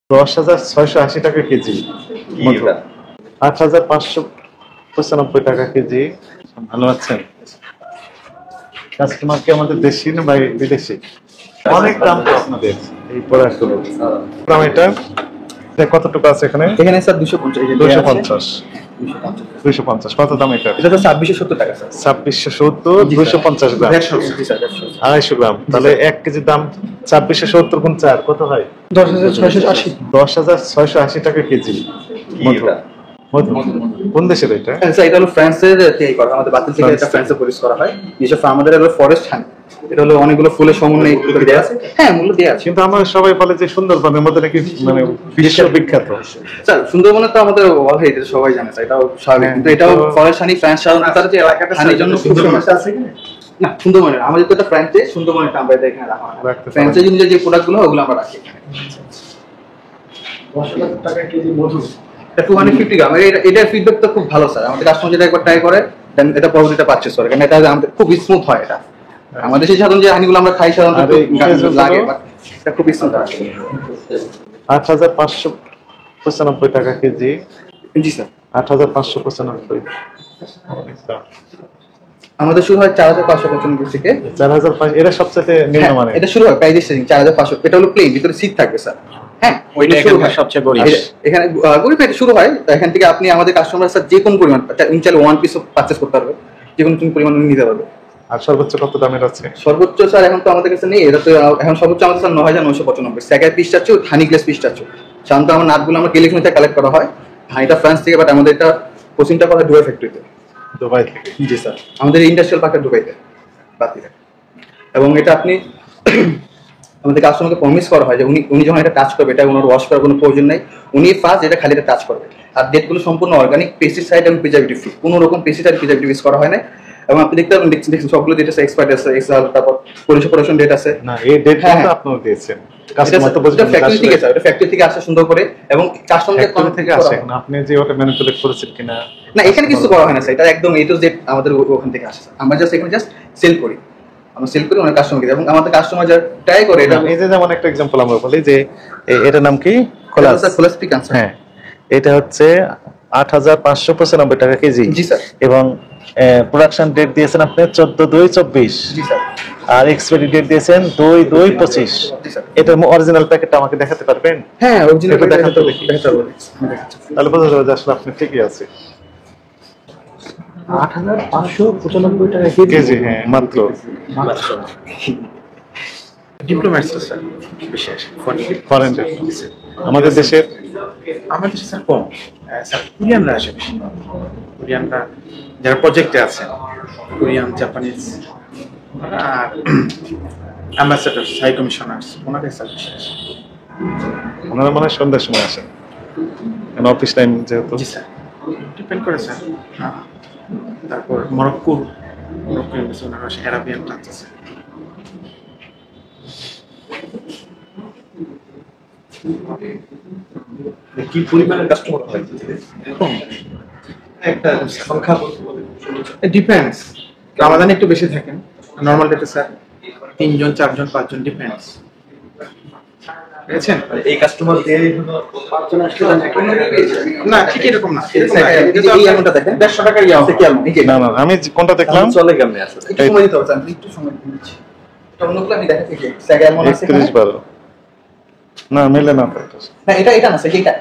10,680 টাকা কেজি, 8,595 টাকা কেজি। ভালো আছেন? কাস্টমার কি আমাদের দেশি না বিদেশি? অনেক দাম তো আপনাদের এই প্রোডাক্টগুলো। দাম এটা কতটুকু আছে এখানে? এখানে স্যার 250 250 250 কত দাম এটা? এটা তো 2670 টাকা স্যার। 2670 250 গ্রাম, 250 গ্রাম। তাহলে 1 কেজির দাম 2670 গুণ 4 কত হয়? 10,680 10,680 টাকা কেজি। মধু কোন দেশের এটা? স্যার এটা হলো ফ্রান্সের তৈরি করা, আমাদের বাতিল থেকে এটা ফ্রান্সে প্রডিউস করা হয়। যেসব আমাদের হলো ফরেস্ট হানি, এটা হলো অনেকগুলো ফুলের সমন্বয়ে দেয়া আছে। হ্যাঁ, মূল্য দেয়া আছে, কিন্তু আমরা সবাই বলে যে সুন্দরবনের মধ্যে নাকি মানে বিশ্ববিখ্যাত। স্যার সুন্দরবনে তো আমাদের ওয়ার্ল্ড হেরিটেজ সবাই জানে স্যার, এটাও স্বাভাবিক। কিন্তু এটাও ফরেস্ট হানি, ফ্রান্স সাধারণত তার যে এলাকাটা হানির জন্য খুব সমস্যা আছে কিনা না। সুন্দরবনে আমাদের তো এটা ফ্রান্সে, সুন্দরবনেটা আমরা এখানে রাখা হয়। ফ্রান্সে যে প্রোডাক্টগুলো ওগুলো আমরা রাখি এখানে। 10,000 টাকা কেজি মধু, 250 গ্রাম। এটার ফিডব্যাক তো খুব ভালো স্যার। আমাদের কাস্টমার যেটা একবার ট্রাই করে দেন এটা পরবর্তীতে পারচেজ করে, কারণ এটা আমাদের খুব স্মুথ হয়। এটা আমাদের সেই সাধারণ যে হানিগুলো আমরা খাই সাধারণত লাগে, এটা খুব স্মুথ হয়। 8,595 টাকা কেজি। জি স্যার, 8,595। আমাদের শুরু হয় 4,595 থেকে। 4,500 এটা সবচেয়ে নিম্নমানের। এটা শুরু হয় প্রাইস স্টার্টিং 4,500। এটা হলো প্লেন, ভিতরে সিট থাকবে স্যার। হ্যাঁ, ওইটা এখানে সবচেয়ে গরিব। এখানে গরিব এটা শুরু হয়। এখান থেকে আপনি আমাদের কাস্টমার স্যার যে কোনো পরিমাণ ইনচাল 1 পিস পারচেজ করতে পারবে, যে কোনো পরিমাণ নিতে পারবে। আর সর্বোচ্চ কত দামের আছে? সর্বোচ্চ স্যার এখন তো আমাদের কাছে নেই, এটা তো এখন সর্বোচ্চ আমাদের স্যার 9,995 স্যাগার পিস চাচ্ছি, হানি গ্লাস পিস চাচ্ছি। সাধারণত আমার নাটগুলো আমরা ক্যালিফোর্নিয়া থেকে কালেক্ট করা হয়, হানিটা ফ্রান্স থেকে, বাট আমাদের এটা প্রসেসিংটা করা হয় দুবাই ফ্যাক্টরিতে। দুবাই থেকে? জি স্যার, আমাদের ইন্ডাস্ট্রিয়াল পার্কটা দুবাইতে বাতিলে। এবং এটা আপনি আমাদের কাস্টমারকে প্রমিস করা হয় যে উনি যখন এটা টাচ করবে, এটা ওনার ওয়াশ করার কোনো প্রয়োজন নেই। উনি ফার্স্ট এটা খালি এটা টাচ করবে। আর ডেটগুলো সম্পূর্ণ অর্গানিক, পেস্টিসাইড এবং প্রিজারভেটিভ ফ্রি, কোনো রকম পেস্টিসাইড প্রিজারভেটিভ ইউজ করা হয় না। এবং আপনি দেখছেন সবগুলো ডেট আছে, এক্সপায়ার্ড আছে, এক্সআল, তারপর পরিশোধন ডেট আছে। না, এই ডেটটা তো আপনারা দিয়েছেন, কাস্টমার তো বুঝবে। ফ্যাক্টরি থেকে স্যার, এটা ফ্যাক্টরি থেকে আসে সুন্দর করে, এবং কাস্টমারকে ফ্যাক্টরি থেকে আসে। এখন আপনি যে ওটা ম্যানিপুলেট করেছেন কিনা? না, এখানে কিছু করা হয় না স্যার, এটা একদম এ টু জেড আমাদের ওখান থেকে আসে। আমরা জাস্ট এখানে জাস্ট সেল করি, আমরা সেল করি অনেক কাস্টমারকে, এবং আমাদের কাস্টমার যা ট্রাই করে। এটা এই যে যেমন একটা एग्जांपल আমরা বলি যে এটার নাম কি? খোলাস। খোলাস পিকান স্যার। হ্যাঁ, এটা হচ্ছে 8,595 টাকা কেজি। জি স্যার। এবং প্রোডাকশন ডেট দিয়েছেন আপনি 14/2/24। জি স্যার। আর এক্সপায়ারি ডেট দিয়েছেন 2/2/25। জি স্যার। এটার অরিজিনাল প্যাকেটটা আমাকে দেখাতে পারবেন? হ্যাঁ, অরিজিনাল দেখাতে দেখি। দেখাতে পারবো। তাহলে বোঝা যাবে যে আসলে আপনি ঠিকই আছে। 8,595 টাকা কেজি, হ্যাঁ, মাত্র। ডিপ্লোম্যাট স্যার, বিশেষ ফরেন আমাদের দেশের আমাদের দেশে স্যার কম। স্যার কোরিয়ানরা আসে বেশি। কোরিয়ানরা যারা প্রজেক্টে আছে, কোরিয়ান, জাপানিজ আর অ্যাম্বাসেডার্স, হাই কমিশনার্স, ওনাদের স্যার বিশেষ। ওনারা মানে সন্ধ্যার সময় আসেন, কারণ অফিস টাইম যেহেতু। জি স্যার, ডিপেন্ড করে স্যার। তারপর মরক্কোর ওনারা আসে, অ্যারাবিয়ান ক্লাস আছে। কি পরিমাণের কাস্টমার হয় একটা সংখ্যা? ডিপেন্ডস, রামাদানে একটু বেশি থাকেন, নর্মাল ডেতে স্যার 3 জন 4 জন 5 জন, ডিপেন্ডস। বুঝছেন? এই কাস্টমার দিয়ে 5 জন আসলে না, ঠিক এরকম না। এই অ্যামাউন্টটা দেখেন, 150 টাকা ইয়া আছে কি আলম? না না, আমি কোনটা দেখলাম? চলে কেমনে আসলে? একটু সময় দিতে হবে স্যার, একটু সময় দিচ্ছি। এটা অন্যগুলো আমি দেখাচ্ছি কি স্যাগ এমন আছে 31/12। না, মেলে না তো। না, এটা না স্যার, এটা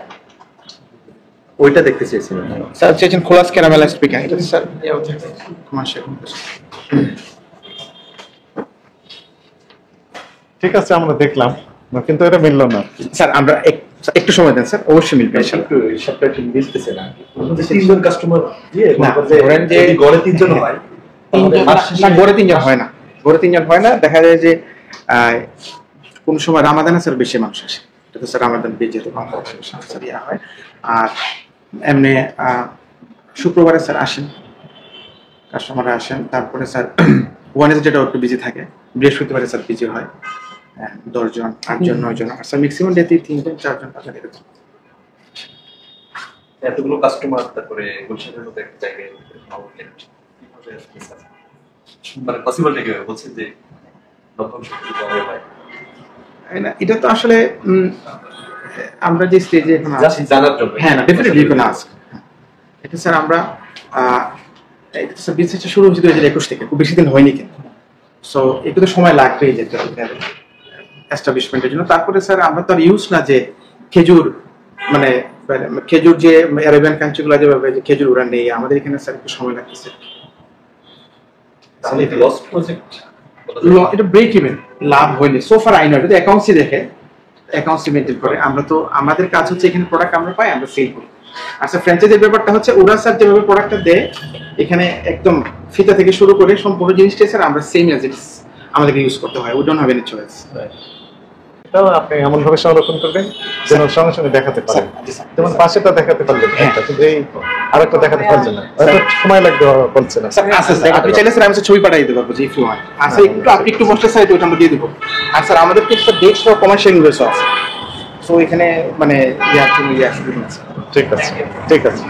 ওইটা দেখতে চেয়েছিলাম। স্যার চেয়েছেন খোলাস ক্যারামেলাইজড পিকান, এটা স্যার ইয়াও থাকে কমার্শিয়াল। ঠিক আছে, আমরা দেখলাম, কিন্তু এটা মিললো না স্যার। আমরা একটু সময় দেন স্যার, অবশ্যই মিলবে ইনশাআল্লাহ। একটু হিসাবটা একটু মিলতেছে না। 3 জন কাস্টমার দিয়ে না, ধরেন যে গড়ে 3 জন হয়। না, গড়ে 3 জন হয় না, গড়ে 3 জন হয় না। দেখা যায় যে কোন সময় রামাদানে স্যার বেশি মানুষ আসে, এটা তো স্যার রামাদান যেহেতু স্যার ইয়া হয়। আর এমনি শুক্রবারে স্যার আসেন, কাস্টমাররা আসেন। তারপরে স্যার ওয়ানেস যেটা একটু বিজি থাকে, বৃহস্পতিবারে স্যার বিজি হয় 10 জন 8 জন 9 জন। আর স্যার ম্যাক্সিমাম ডেতে 3 জন 4 জন 5 জন এরকম। এতগুলো কাস্টমার, তারপরে গুলশানের মতো একটা জায়গায় মানে পসিবল নাকি বলছেন যে লক্ষণ শক্তি কমে হয়? এটা তো আসলে আমরা যে স্টেজে এখন জাস্ট আছি, জানার জন্য। হ্যাঁ না ডেফিনেটলি ইউ ক্যান আস্ক। এটা স্যার আমরা এটা স্যার বিজনেসটা শুরু হয়েছে 2021 থেকে, খুব বেশি দিন হয়নি কিন্তু। সো একটু তো সময় লাগবেই যে এস্টাবলিশমেন্টের জন্য। তারপরে স্যার আমরা তো আর ইউজ না যে খেজুর মানে খেজুর যে আরবিয়ান কান্ট্রিগুলো যেভাবে যে খেজুর ওরা নেই, আমাদের এখানে স্যার একটু সময় লাগতেছে। তাহলে লস্ট প্রজেক্ট এটা ব্রেক ইভেন, লাভ হয়নি সোফার আই নো। এটা অ্যাকাউন্টসই দেখে, অ্যাকাউন্টসই মেনটেন করে। আমরা তো আমাদের কাজ হচ্ছে এখানে প্রোডাক্ট আমরা পাই, আমরা সেল করি। আচ্ছা ফ্র্যাঞ্চাইজির ব্যাপারটা হচ্ছে ওরা স্যার যেভাবে প্রোডাক্টটা দেয় এখানে একদম ফিতা থেকে শুরু করে সম্পূর্ণ জিনিসটাই স্যার আমরা সেম অ্যাজ ইটস আমাদেরকে ইউজ করতে হয়। We don't have any choice. এটাও আপনি এমন ভাবে সংরক্ষণ করবেন যেন সঙ্গে সঙ্গে দেখাতে পারেন। যেমন পাশেটা দেখাতে পারলেন, একটা কিন্তু এই আরেকটা দেখাতে পারছেন না, হয়তো সময় লাগবে বলছে না। স্যার আচ্ছা স্যার আপনি চাইলে স্যার আমি ছবি পাঠিয়ে দিতে পারবো যে ইফ ইউ ওয়ান্ট। আচ্ছা একটু আপনি একটু বসতে চাই তো ওটা আমরা দিয়ে দেবো। আর স্যার আমাদের কিছু ডেট সহ কমার্শিয়াল ইনভয়েসও আছে। সো এখানে মানে ইয়া আছে। ঠিক আছে, ঠিক আছে।